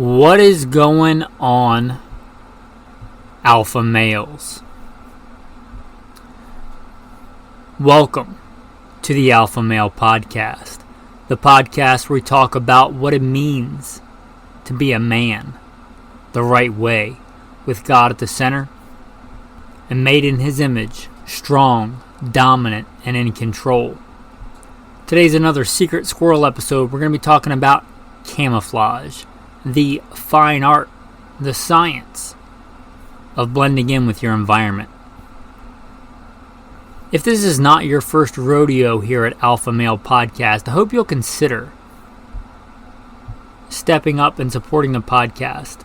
What is going on, alpha males? Welcome to the Alpha Male Podcast, the podcast where we talk about what it means to be a man the right way, with God at the center, and made in His image, strong, dominant, and in control. Today's another Secret Squirrel episode. We're going to be talking about camouflage, the fine art, the science of blending in with your environment. If this is not your first rodeo here at Alpha Male Podcast, I hope you'll consider stepping up and supporting the podcast.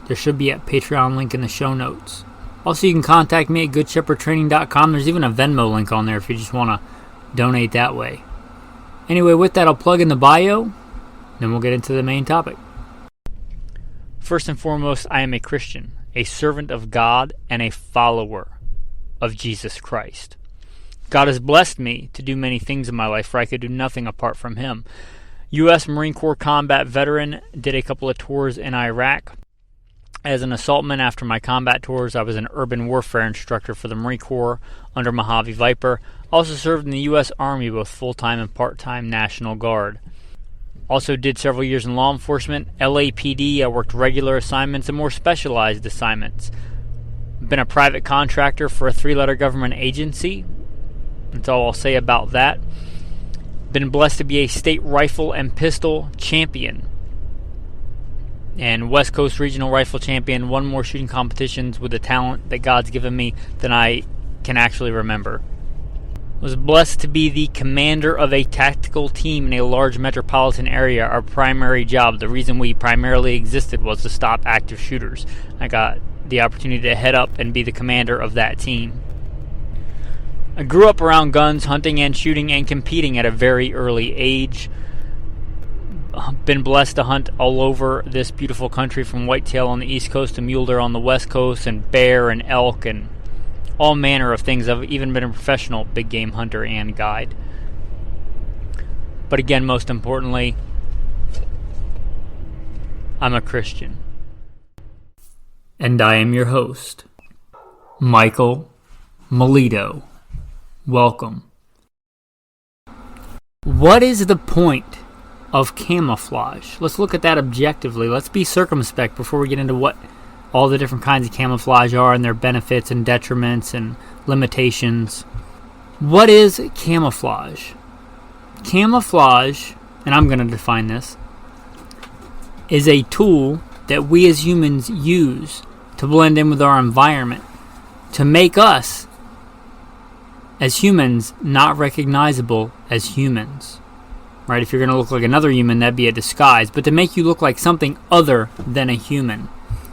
There should be a Patreon link in the show notes. Also, you can contact me at goodshepherdtraining.com. There's even a Venmo link on there if you just want to donate that way. Anyway, with that, I'll plug in the bio, then we'll get into the main topic. First and foremost, I am a Christian, a servant of God, and a follower of Jesus Christ. God has blessed me to do many things in my life, for I could do nothing apart from Him. U.S. Marine Corps combat veteran, did a couple of tours in Iraq. As an assaultman after my combat tours, I was an urban warfare instructor for the Marine Corps under Mojave Viper. Also served in the U.S. Army, both full-time and part-time National Guard. Also did several years in law enforcement, LAPD. I worked regular assignments and more specialized assignments. Been a private contractor for a 3-letter government agency. That's all I'll say about that. Been blessed to be a state rifle and pistol champion and West Coast Regional Rifle Champion. Won more shooting competitions with the talent that God's given me than I can actually remember. Was blessed to be the commander of a tactical team in a large metropolitan area. Our primary job, the reason we primarily existed, was to stop active shooters. I got the opportunity to head up and be the commander of that team. I grew up around guns, hunting and shooting and competing at a very early age. Been blessed to hunt all over this beautiful country, from whitetail on the East Coast to mule deer on the West Coast, and bear and elk and all manner of things. I've even been a professional big game hunter and guide. But again, most importantly, I'm a Christian. And I am your host, Michael Melito. Welcome. What is the point of camouflage? Let's look at that objectively. Let's be circumspect before we get into what all the different kinds of camouflage are and their benefits and detriments and limitations. What is camouflage? Camouflage, and I'm going to define this, is a tool that we as humans use to blend in with our environment, to make us as humans not recognizable as humans. Right? If you're going to look like another human, that'd be a disguise, but to make you look like something other than a human.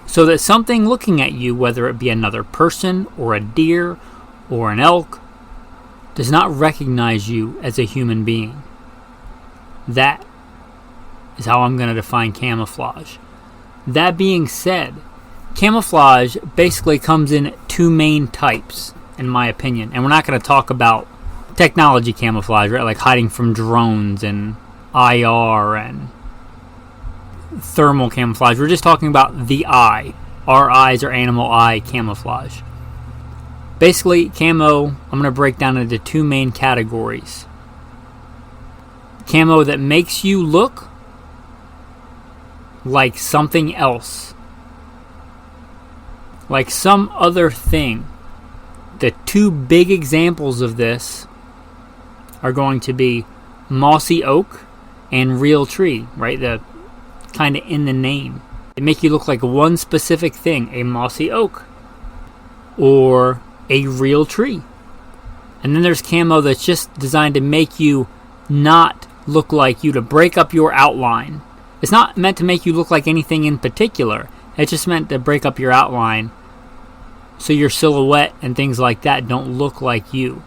So that something looking at you, whether it be another person or a deer or an elk, does not recognize you as a human being. That is how I'm going to define camouflage. That being said, camouflage basically comes in two main types, in my opinion. And we're not going to talk about technology camouflage, right? Like hiding from drones and IR and thermal camouflage. We're just talking about the eye. Our eyes are animal eye camouflage. Basically, camo, I'm going to break down into two main categories. Camo that makes you look like something else, like some other thing. The two big examples of this are going to be mossy oak and real tree, right? The kind of in the name. They make you look like one specific thing, a mossy oak or a real tree. And then there's camo that's just designed to make you not look like you, to break up your outline. It's not meant to make you look like anything in particular. It's just meant to break up your outline so your silhouette and things like that don't look like you.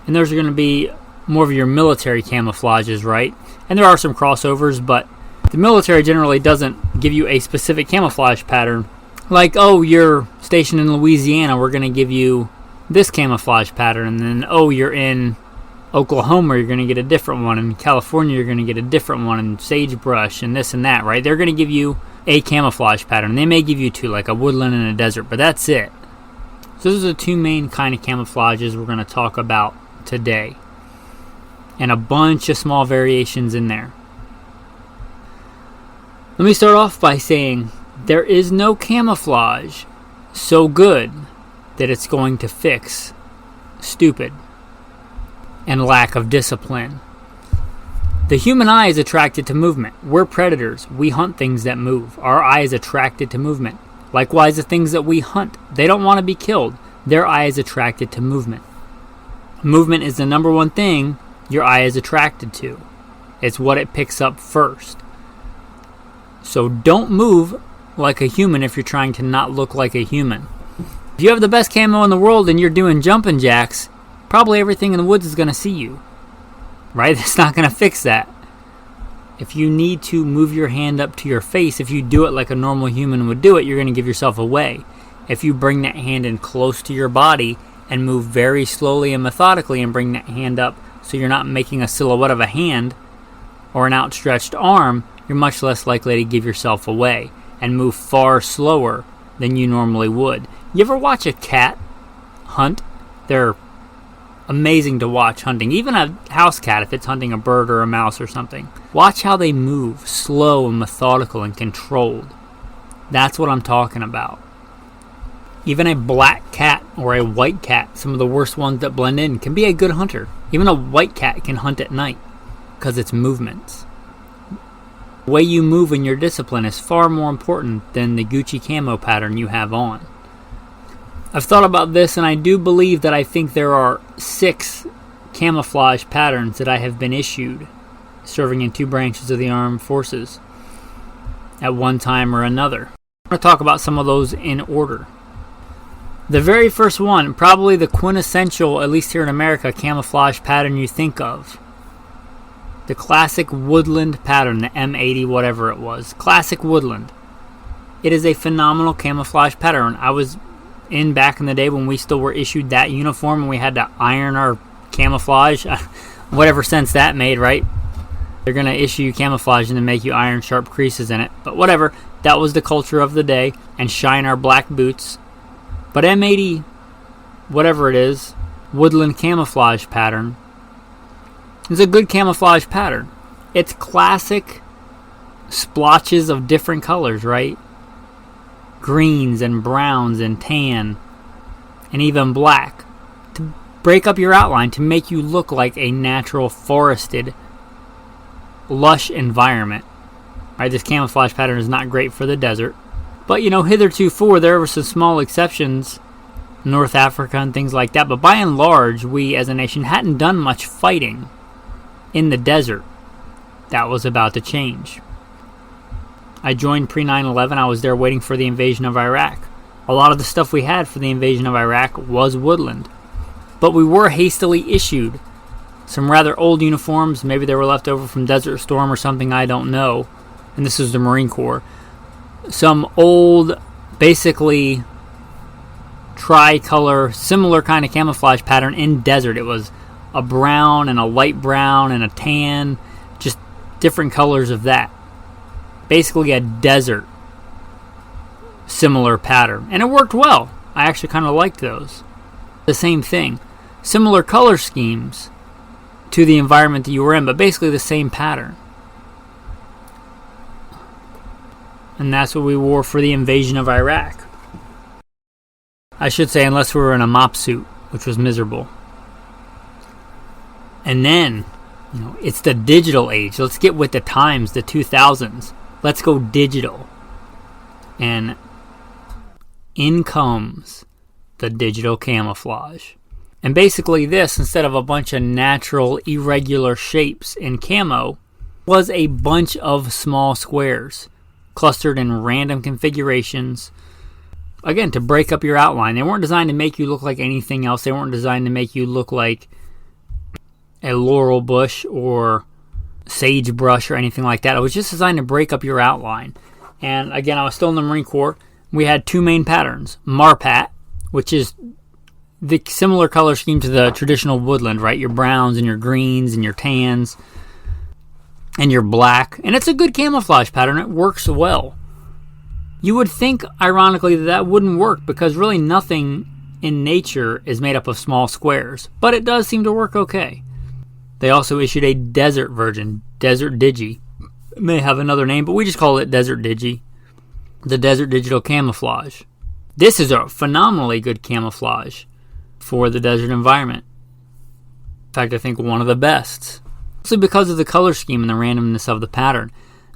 And those are going to be more of your military camouflages, right? And there are some crossovers, but the military generally doesn't give you a specific camouflage pattern. Like, oh, you're stationed in Louisiana, we're going to give you this camouflage pattern. And then, oh, you're in Oklahoma, you're going to get a different one. In California, you're going to get a different one. And sagebrush and this and that, right? They're going to give you a camouflage pattern. They may give you two, like a woodland and a desert, but that's it. So those are the two main kind of camouflages we're going to talk about today. And a bunch of small variations in there. Let me start off by saying there is no camouflage so good that it's going to fix stupid and lack of discipline. The human eye is attracted to movement. We're predators. We hunt things that move. Our eye is attracted to movement. Likewise, the things that we hunt, they don't want to be killed. Their eye is attracted to movement. Movement is the number one thing your eye is attracted to. It's what it picks up first. So don't move like a human if you're trying to not look like a human. If you have the best camo in the world and you're doing jumping jacks, probably everything in the woods is going to see you. Right? It's not going to fix that. If you need to move your hand up to your face, if you do it like a normal human would do it, you're going to give yourself away. If you bring that hand in close to your body and move very slowly and methodically and bring that hand up so you're not making a silhouette of a hand or an outstretched arm, you're much less likely to give yourself away and move far slower than you normally would. You ever watch a cat hunt? They're amazing to watch hunting. Even a house cat, if it's hunting a bird or a mouse or something. Watch how they move, slow and methodical and controlled. That's what I'm talking about. Even a black cat or a white cat, some of the worst ones that blend in, can be a good hunter. Even a white cat can hunt at night because it's movements. The way you move in your discipline is far more important than the Gucci camo pattern you have on. I've thought about this, and I do believe that I think there are 6 camouflage patterns that I have been issued, serving in 2 branches of the armed forces at one time or another. I'm going to talk about some of those in order. The very first one, probably the quintessential, at least here in America, camouflage pattern you think of. The classic woodland pattern, the M80 whatever it was. Classic woodland. It is a phenomenal camouflage pattern. I was in back in the day when we still were issued that uniform and we had to iron our camouflage. Whatever sense that made, right? They're going to issue you camouflage and then make you iron sharp creases in it. But whatever. That was the culture of the day. And shine our black boots. But M80, whatever it is, woodland camouflage pattern, is a good camouflage pattern. It's classic splotches of different colors, right? Greens and browns and tan and even black to break up your outline, to make you look like a natural forested, lush environment. Right, this camouflage pattern is not great for the desert. But, hitherto there were some small exceptions, North Africa and things like that. But by and large, we as a nation hadn't done much fighting in the desert. That was about to change. I joined pre-9/11. I was there waiting for the invasion of Iraq. A lot of the stuff we had for the invasion of Iraq was woodland. But we were hastily issued some rather old uniforms. Maybe they were left over from Desert Storm or something, I don't know. And this is the Marine Corps. Some old, basically tricolor, similar kind of camouflage pattern in desert. It was a brown and a light brown and a tan, just different colors of that. Basically a desert similar pattern. And it worked well. I actually kind of liked those. The same thing. Similar color schemes to the environment that you were in, but basically the same pattern. And that's what we wore for the invasion of Iraq. I should say, unless we were in a mop suit, which was miserable. And then, it's the digital age. Let's get with the times, the 2000s. Let's go digital. And in comes the digital camouflage. And basically this, instead of a bunch of natural, irregular shapes in camo, was a bunch of small squares clustered in random configurations. Again, to break up your outline. They weren't designed to make you look like anything else. They weren't designed to make you look like a laurel bush or sagebrush or anything like that. It was just designed to break up your outline. And again, I was still in the Marine Corps. We had 2 main patterns. Marpat, which is the similar color scheme to the traditional woodland, right? Your browns and your greens and your tans and your black. And it's a good camouflage pattern. It works well. You would think, ironically, that wouldn't work because really nothing in nature is made up of small squares. But it does seem to work okay. They also issued a desert version, Desert Digi. It may have another name, but we just call it Desert Digi. The Desert Digital Camouflage. This is a phenomenally good camouflage for the desert environment. In fact, I think one of the best. Mostly because of the color scheme and the randomness of the pattern.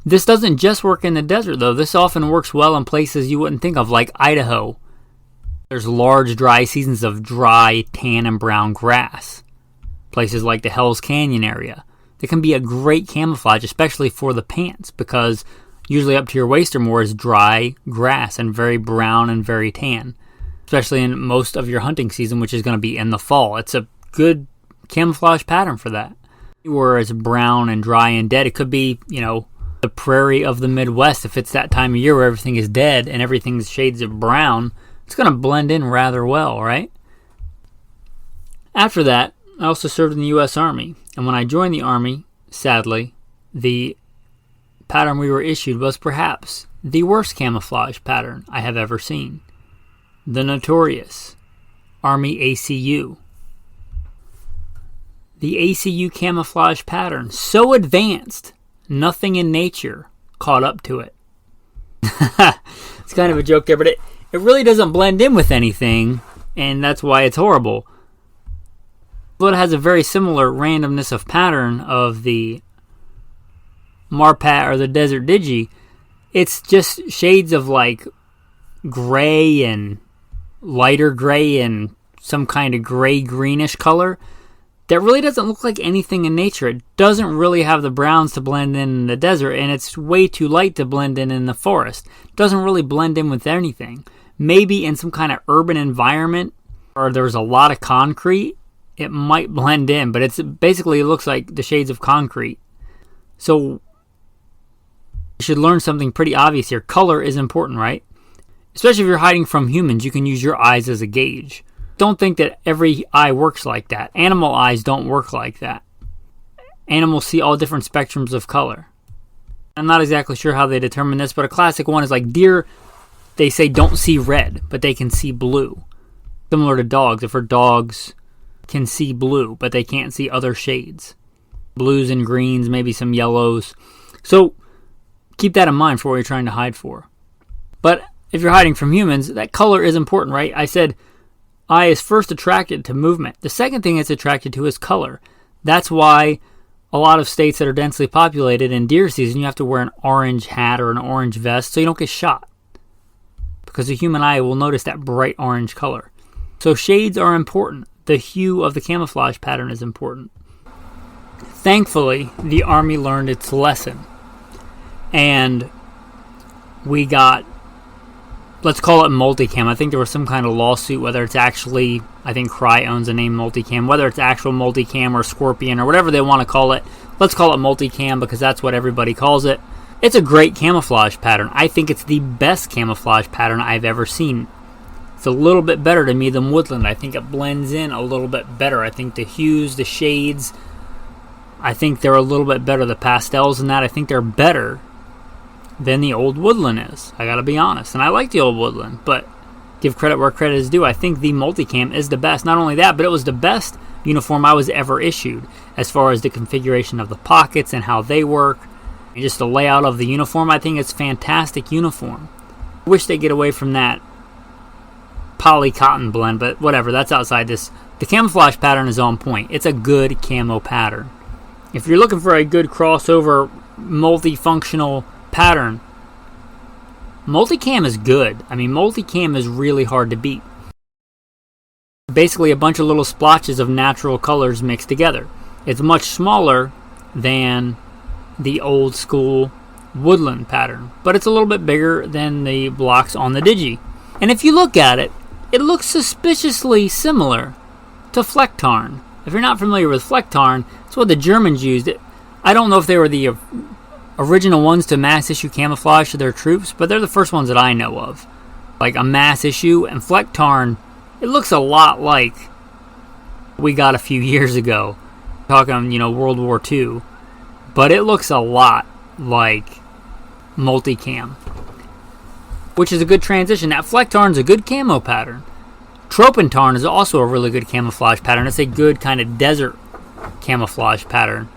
This doesn't just work in the desert, though. This often works well in places you wouldn't think of, like Idaho. There's large dry seasons of dry, tan, and brown grass. Places like the Hells Canyon area. They can be a great camouflage, especially for the pants, because usually up to your waist or more is dry grass and very brown and very tan. Especially in most of your hunting season, which is going to be in the fall. It's a good camouflage pattern for that. Where it's brown and dry and dead, it could be, the prairie of the Midwest. If it's that time of year where everything is dead and everything's shades of brown, it's going to blend in rather well, right? After that, I also served in the U.S. Army. And when I joined the Army, sadly, the pattern we were issued was perhaps the worst camouflage pattern I have ever seen. The notorious Army ACU. The ACU camouflage pattern, so advanced, nothing in nature caught up to it. It's kind of a joke there, but it really doesn't blend in with anything, and that's why it's horrible. But it has a very similar randomness of pattern of the Marpat or the Desert Digi. It's just shades of like gray and lighter gray and some kind of gray-greenish color that really doesn't look like anything in nature. It doesn't really have the browns to blend in the desert, and it's way too light to blend in the forest. It doesn't really blend in with anything. Maybe in some kind of urban environment or there's a lot of concrete, it might blend in, but it looks like the shades of concrete. So you should learn something pretty obvious here. Color is important, right? Especially if you're hiding from humans, you can use your eyes as a gauge. Don't think that every eye works like that. Animal eyes don't work like that. Animals see all different spectrums of color. I'm not exactly sure how they determine this, but a classic one is like deer, they say don't see red, but they can see blue. Similar to dogs. If our dogs can see blue, but they can't see other shades. Blues and greens, maybe some yellows. So keep that in mind for what you're trying to hide for. But if you're hiding from humans, that color is important, right? I said eye is first attracted to movement. The second thing it's attracted to is color. That's why a lot of states that are densely populated in deer season, you have to wear an orange hat or an orange vest so you don't get shot. Because the human eye will notice that bright orange color. So shades are important. The hue of the camouflage pattern is important. Thankfully, the Army learned its lesson. And we got, let's call it multicam. I think there was some kind of lawsuit, whether it's actually, I think Cry owns the name multicam, whether it's actual multicam or Scorpion or whatever they want to call it. Let's call it multicam because that's what everybody calls it. It's a great camouflage pattern. I think it's the best camouflage pattern I've ever seen. It's a little bit better to me than woodland. I think it blends in a little bit better. I think the hues, the shades, I think they're a little bit better. The pastels and that, I think they're better than the old woodland is. I gotta be honest. And I like the old woodland, but give credit where credit is due. I think the multicam is the best. Not only that, but it was the best uniform I was ever issued as far as the configuration of the pockets and how they work. And just the layout of the uniform. I think it's fantastic uniform. I wish they'd get away from that poly cotton blend, but whatever, that's outside this. The camouflage pattern is on point. It's a good camo pattern. If you're looking for a good crossover, multifunctional pattern, multicam is good. I mean, multicam is really hard to beat. Basically a bunch of little splotches of natural colors mixed together. It's much smaller than the old school woodland pattern, but it's a little bit bigger than the blocks on the Digi. And if you look at it, it looks suspiciously similar to Flecktarn. If you're not familiar with Flecktarn, it's what the Germans used. I don't know if they were the original ones to mass issue camouflage to their troops, but they're the first ones that I know of. Like a mass issue, and Flecktarn It looks a lot like we got a few years ago, talking, World War II, but it looks a lot like multicam, which is a good transition. That Flecktarn's a good camo pattern. Tropentarn is also a really good camouflage pattern. It's a good kind of desert camouflage pattern.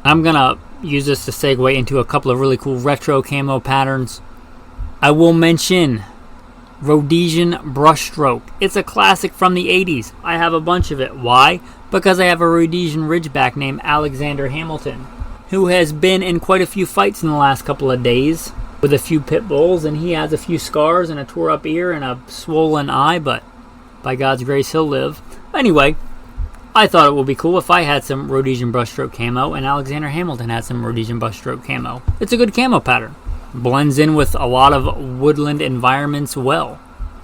I'm going to use this to segue into a couple of really cool retro camo patterns. I will mention Rhodesian brushstroke. It's a classic from the 80s. I have a bunch of it. Why? Because I have a Rhodesian Ridgeback named Alexander Hamilton, who has been in quite a few fights in the last couple of days with a few pit bulls, and he has a few scars and a tore up ear and a swollen eye, but by God's grace he'll live. Anyway, I thought it would be cool if I had some Rhodesian brushstroke camo and Alexander Hamilton had some Rhodesian brushstroke camo. It's a good camo pattern. Blends in with a lot of woodland environments well.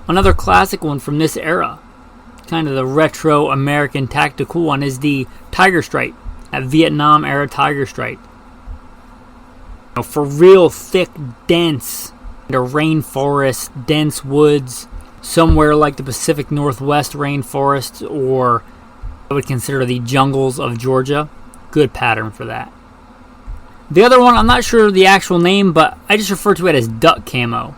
Another classic one from this era, kind of the retro American tactical one, is the Tiger Stripe, that Vietnam era Tiger Stripe. For real thick, dense, rainforest, dense woods, somewhere like the Pacific Northwest rainforest, or I would consider the jungles of Georgia. Good pattern for that. The other one, I'm not sure the actual name, but I just refer to it as duck camo.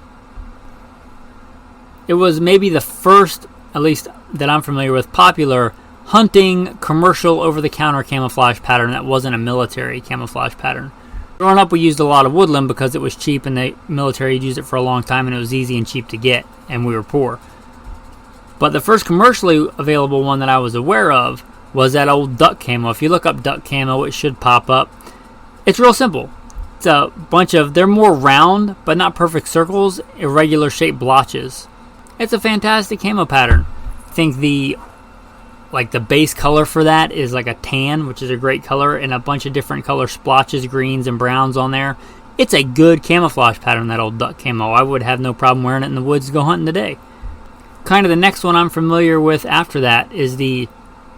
It was maybe the first, at least that I'm familiar with, popular hunting commercial over-the-counter camouflage pattern that wasn't a military camouflage pattern. Growing up, we used a lot of woodland because it was cheap, and the military had used it for a long time, and it was easy and cheap to get, and we were poor. But the first commercially available one that I was aware of was that old duck camo. If you look up duck camo, it should pop up. It's real simple. It's a bunch of, they're more round, but not perfect circles, irregular shaped blotches. It's a fantastic camo pattern. I think the base color for that is like a tan, which is a great color, and a bunch of different color splotches, greens and browns on there. It's a good camouflage pattern, that old duck camo. I would have no problem wearing it in the woods to go hunting today. Kind of the next one I'm familiar with after that is the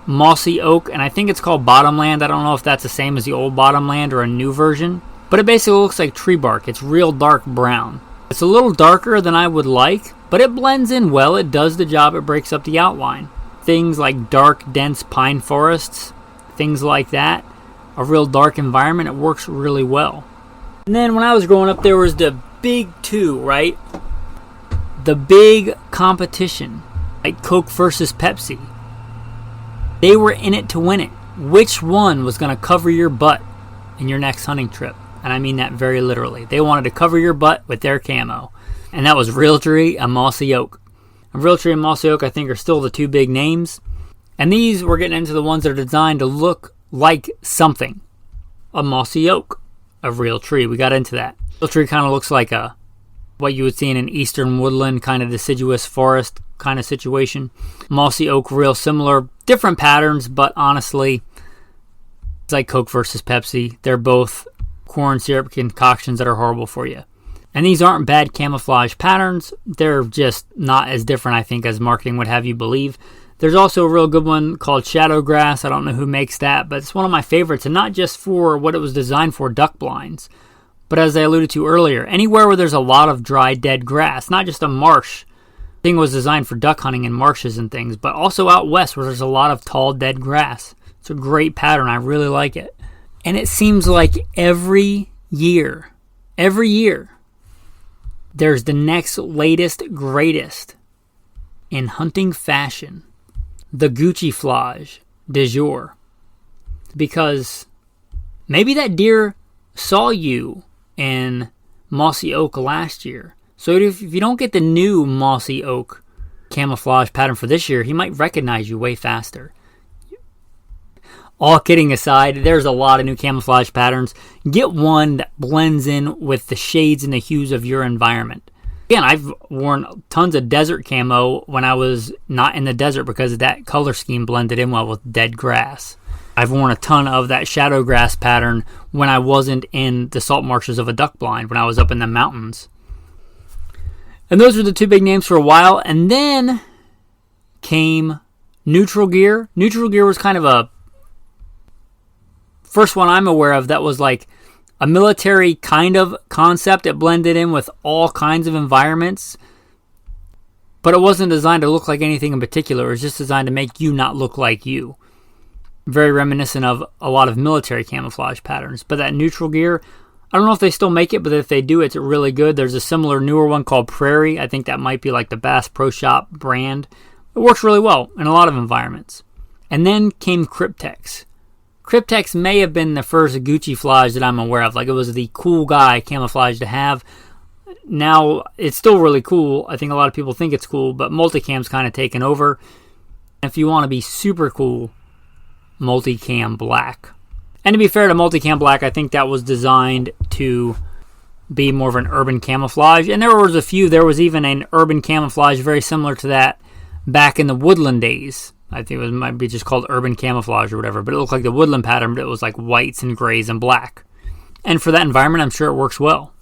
mossy oak, and I think it's called bottomland. I don't know if that's the same as the old bottomland or a new version, but it basically looks like tree bark. It's real dark brown. It's a little darker than I would like, but it blends in well. It does the job. It breaks up the outline. Things like dark, dense pine forests, things like that, a real dark environment, it works really well. And then when I was growing up, there was the big two, right? The big competition, like Coke versus Pepsi. They were in it to win it. Which one was going to cover your butt in your next hunting trip? And I mean that very literally. They wanted to cover your butt with their camo. And that was Realtree and Mossy Oak. And Realtree and Mossy Oak, I think, are still the two big names. And these, we're getting into the ones that are designed to look like something. A Mossy Oak, a Realtree. We got into that. Realtree kind of looks like what you would see in an eastern woodland, kind of deciduous forest kind of situation. Mossy Oak, real similar. Different patterns, but honestly, it's like Coke versus Pepsi. They're both corn syrup concoctions that are horrible for you. And these aren't bad camouflage patterns. They're just not as different, I think, as marketing would have you believe. There's also a real good one called Shadowgrass. I don't know who makes that, but it's one of my favorites, and not just for what it was designed for, duck blinds. But as I alluded to earlier, anywhere where there's a lot of dry, dead grass, not just a marsh. The thing was designed for duck hunting in marshes and things, but also out west where there's a lot of tall, dead grass. It's a great pattern. I really like it. And it seems like every year, there's the next latest, greatest in hunting fashion. The Camouflage du jour. Because maybe that deer saw you in Mossy Oak last year. So if you don't get the new Mossy Oak camouflage pattern for this year, he might recognize you way faster. All kidding aside, there's a lot of new camouflage patterns. Get one that blends in with the shades and the hues of your environment. Again, I've worn tons of desert camo when I was not in the desert because that color scheme blended in well with dead grass. I've worn a ton of that shadow grass pattern when I wasn't in the salt marshes of a duck blind, when I was up in the mountains. And those were the two big names for a while. And then came Neutral Gear. Neutral Gear was kind of a first one I'm aware of that was like a military kind of concept. It blended in with all kinds of environments. But it wasn't designed to look like anything in particular. It was just designed to make you not look like you. Very reminiscent of a lot of military camouflage patterns. But that neutral gear, I don't know if they still make it, but if they do, it's really good. There's a similar newer one called Prairie. I think that might be like the Bass Pro Shop brand. It works really well in a lot of environments. And then came Cryptex. Cryptex may have been the first Gucci flage that I'm aware of. Like, it was the cool guy camouflage to have. Now, it's still really cool. I think a lot of people think it's cool, but multicam's kind of taken over. If you want to be super cool, multicam black. And to be fair to multicam black, I think that was designed to be more of an urban camouflage. And there was a few. There was even an urban camouflage very similar to that back in the woodland days. I think it might be just called urban camouflage or whatever. But it looked like the woodland pattern, but it was like whites and grays and black. And for that environment, I'm sure it works well.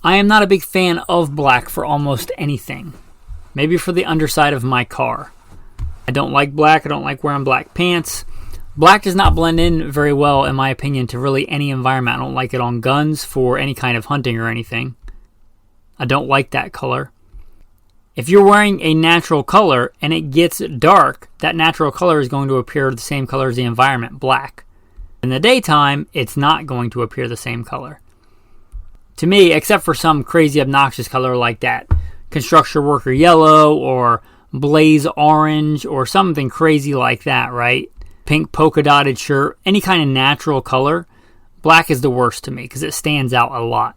I am not a big fan of black for almost anything. Maybe for the underside of my car. I don't like black. I don't like wearing black pants. Black does not blend in very well, in my opinion, to really any environment. I don't like it on guns for any kind of hunting or anything. I don't like that color. If you're wearing a natural color and it gets dark, that natural color is going to appear the same color as the environment, black. In the daytime, it's not going to appear the same color. To me, except for some crazy obnoxious color like that construction worker yellow or blaze orange or something crazy like that, right? Pink polka dotted shirt, any kind of natural color, black is the worst to me because it stands out a lot.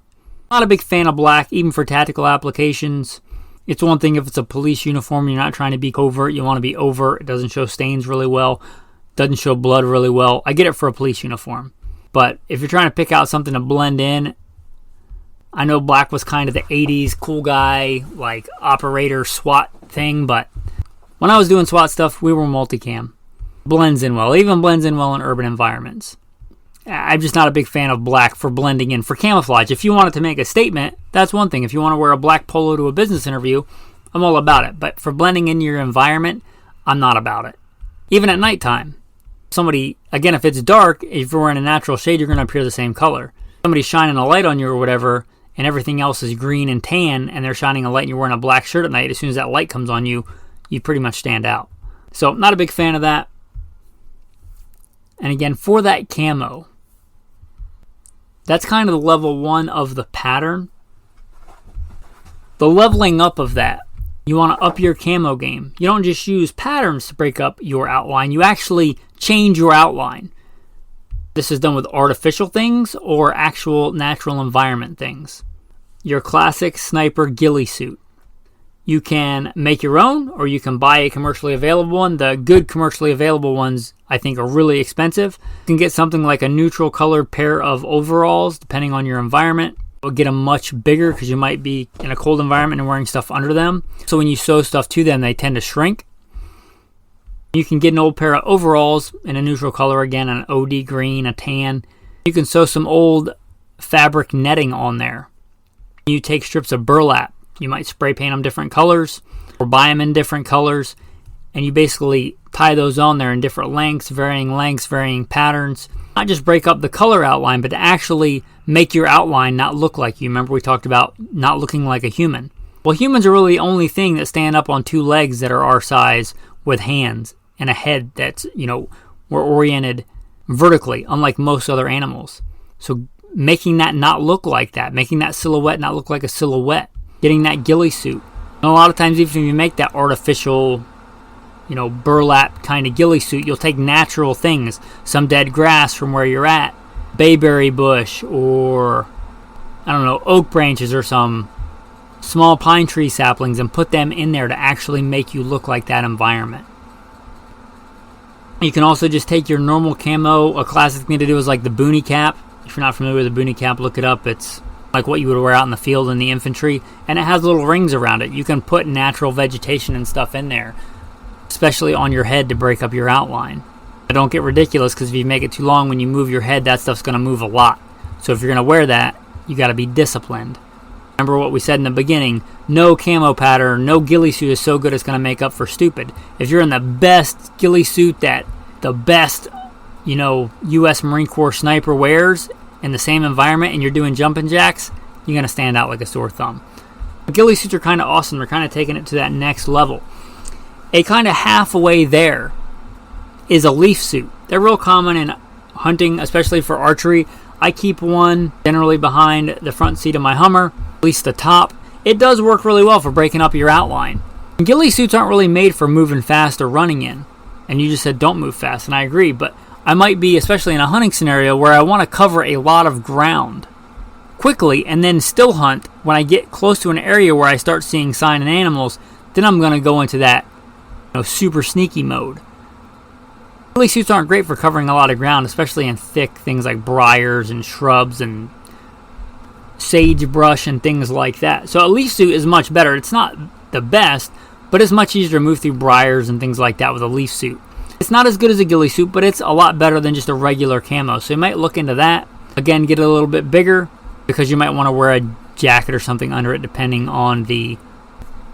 Not a big fan of black, even for tactical applications. It's one thing if it's a police uniform, you're not trying to be covert, you want to be overt. It doesn't show stains really well, doesn't show blood really well. I get it for a police uniform. But if you're trying to pick out something to blend in, I know black was kind of the 80s cool guy, like operator SWAT thing, but when I was doing SWAT stuff, we were multicam. Blends in well, even blends in well in urban environments. I'm just not a big fan of black for blending in. For camouflage, if you wanted to make a statement, that's one thing. If you want to wear a black polo to a business interview, I'm all about it. But for blending in your environment, I'm not about it. Even at nighttime. Somebody, again, if it's dark, if you're wearing a natural shade, you're going to appear the same color. Somebody's shining a light on you or whatever, and everything else is green and tan, and they're shining a light and you're wearing a black shirt at night, as soon as that light comes on you, you pretty much stand out. So, not a big fan of that. And again, for that camo, that's kind of the level 1 of the pattern. The leveling up of that, you want to up your camo game. You don't just use patterns to break up your outline. You actually change your outline. This is done with artificial things or actual natural environment things. Your classic sniper ghillie suit. You can make your own or you can buy a commercially available one. The good commercially available ones I think are really expensive. You can get something like a neutral colored pair of overalls depending on your environment. You'll get them much bigger because you might be in a cold environment and wearing stuff under them. So when you sew stuff to them, they tend to shrink. You can get an old pair of overalls in a neutral color again, an OD green, a tan. You can sew some old fabric netting on there. You take strips of burlap. You might spray paint them different colors or buy them in different colors. And you basically tie those on there in different lengths, varying patterns. Not just break up the color outline, but to actually make your outline not look like you. Remember we talked about not looking like a human. Well, humans are really the only thing that stand up on 2 legs that are our size with hands and a head that's, we're oriented vertically, unlike most other animals. So making that not look like that, making that silhouette not look like a silhouette, getting that ghillie suit. And a lot of times, even if you make that artificial, burlap kind of ghillie suit, you'll take natural things, some dead grass from where you're at, bayberry bush, or, oak branches or some small pine tree saplings, and put them in there to actually make you look like that environment. You can also just take your normal camo. A classic thing to do is like the boonie cap. If you're not familiar with the boonie cap, look it up. It's like what you would wear out in the field in the infantry, and it has little rings around it. You can put natural vegetation and stuff in there, especially on your head to break up your outline. But don't get ridiculous, because if you make it too long, when you move your head, that stuff's going to move a lot. So if you're going to wear that, you got to be disciplined. Remember what we said in the beginning, no camo pattern, no ghillie suit is so good it's going to make up for stupid. If you're in the best ghillie suit that the best, U.S. Marine Corps sniper wears in the same environment and you're doing jumping jacks, you're going to stand out like a sore thumb. Ghillie suits are kind of awesome. They're kind of taking it to that next level. A kind of halfway there is a leaf suit. They're real common in hunting, especially for archery. I keep one generally behind the front seat of my Hummer, at least the top. It does work really well for breaking up your outline. Ghillie suits aren't really made for moving fast or running in. And you just said don't move fast, and I agree, but I might be, especially in a hunting scenario, where I want to cover a lot of ground quickly and then still hunt. When I get close to an area where I start seeing sign and animals, then I'm going to go into that super sneaky mode. Ghillie suits aren't great for covering a lot of ground, especially in thick things like briars and shrubs and sagebrush and things like that. So a leaf suit is much better. It's not the best, but it's much easier to move through briars and things like that with a leaf suit. It's not as good as a ghillie suit, but it's a lot better than just a regular camo. So you might look into that. Again, get it a little bit bigger because you might want to wear a jacket or something under it depending on the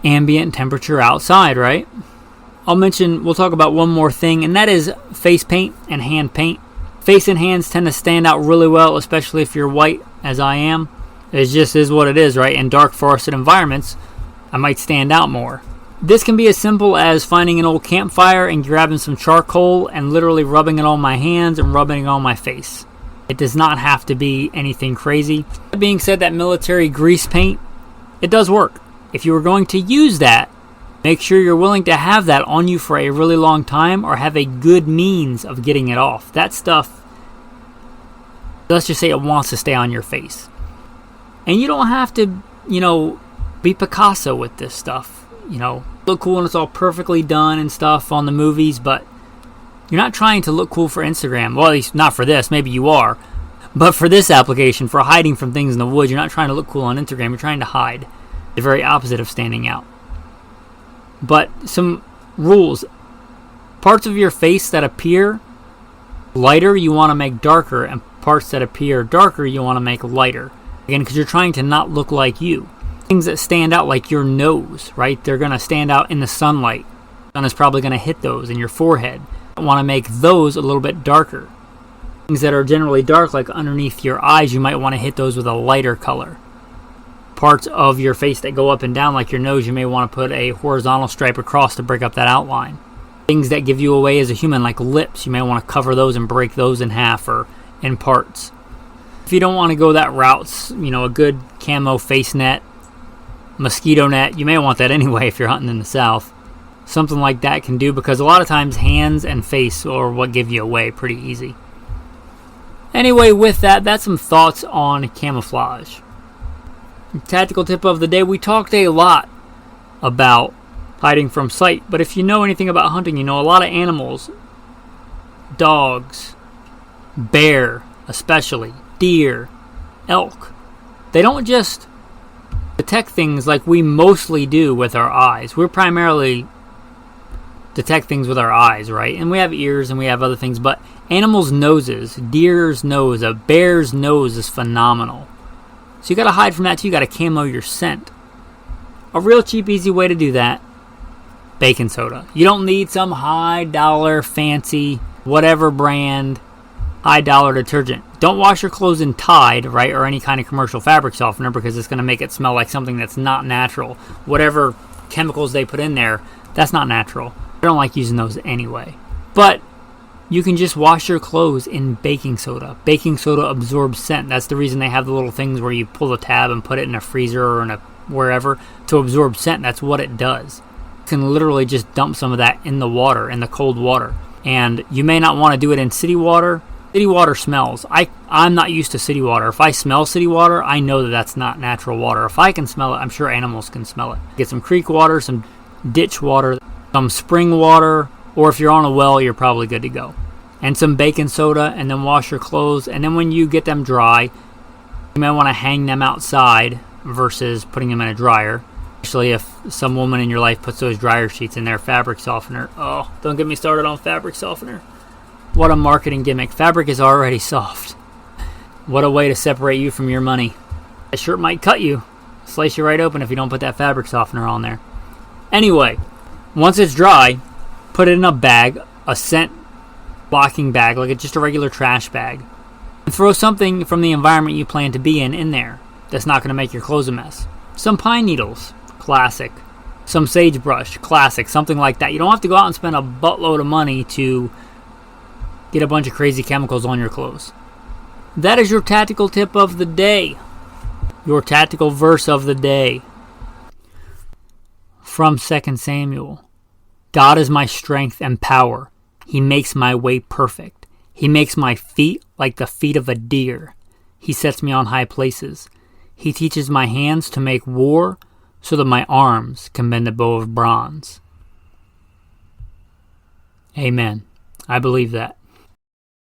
ambient temperature outside, right? We'll talk about one more thing, and that is face paint and hand paint. Face and hands tend to stand out really well, especially if you're white, as I am. It just is what it is, right? In dark forested environments, I might stand out more. This can be as simple as finding an old campfire and grabbing some charcoal and literally rubbing it on my hands and rubbing it on my face. It does not have to be anything crazy. That being said, that military grease paint, it does work. If you were going to use that, make sure you're willing to have that on you for a really long time or have a good means of getting it off. That stuff, let's just say it wants to stay on your face. And you don't have to, be Picasso with this stuff. Look cool and it's all perfectly done and stuff on the movies, but you're not trying to look cool for Instagram. Well, at least not for this. Maybe you are. But for this application, for hiding from things in the woods, you're not trying to look cool on Instagram. You're trying to hide. The very opposite of standing out. But some rules. Parts of your face that appear lighter, you want to make darker, and parts that appear darker, you want to make lighter. Again, because you're trying to not look like you. Things that stand out, like your nose, right? They're going to stand out in the sunlight. The sun is probably going to hit those in your forehead. You want to make those a little bit darker. Things that are generally dark, like underneath your eyes, you might want to hit those with a lighter color. Parts of your face that go up and down, like your nose, you may want to put a horizontal stripe across to break up that outline. Things that give you away as a human, like lips, you may want to cover those and break those in half or in parts. If you don't want to go that route, a good camo face net, mosquito net, you may want that anyway if you're hunting in the south. Something like that can do, because a lot of times hands and face are what give you away pretty easy. Anyway, with that, that's some thoughts on camouflage. Tactical tip of the day, we talked a lot about hiding from sight, but if you know anything about hunting, you know a lot of animals, dogs, bear especially, deer, elk, they don't just detect things like we mostly do with our eyes. We're primarily detect things with our eyes, right? And we have ears and we have other things, but animals' noses, deer's nose, a bear's nose is phenomenal. So you got to hide from that too. You got to camo your scent. A real cheap, easy way to do that, baking soda. You don't need some high dollar, fancy, whatever brand, high dollar detergent. Don't wash your clothes in Tide, right, or any kind of commercial fabric softener, because it's going to make it smell like something that's not natural. Whatever chemicals they put in there, that's not natural. I don't like using those anyway. But you can just wash your clothes in baking soda. Baking soda absorbs scent. That's the reason they have the little things where you pull the tab and put it in a freezer or in a wherever to absorb scent. That's what it does. You can literally just dump some of that in the water, in the cold water. And you may not want to do it in city water. City water smells. I'm not used to city water. If I smell city water, I know that that's not natural water. If I can smell it, I'm sure animals can smell it. Get some creek water, some ditch water, some spring water, or if you're on a well, you're probably good to go. And some baking soda, and then wash your clothes. And then when you get them dry, you may want to hang them outside versus putting them in a dryer. Especially if some woman in your life puts those dryer sheets in their fabric softener. Oh, don't get me started on fabric softener. What a marketing gimmick. Fabric is already soft. What a way to separate you from your money. That shirt might cut you, slice you right open if you don't put that fabric softener on there. Anyway, once it's dry, put it in a bag, a scent blocking bag, like it's just a regular trash bag. And throw something from the environment you plan to be in there. That's not going to make your clothes a mess. Some pine needles, classic. Some sagebrush, classic, something like that. You don't have to go out and spend a buttload of money to get a bunch of crazy chemicals on your clothes. That is your tactical tip of the day. Your tactical verse of the day. From 2 Samuel. God is my strength and power. He makes my way perfect. He makes my feet like the feet of a deer. He sets me on high places. He teaches my hands to make war so that my arms can bend a bow of bronze. Amen. I believe that.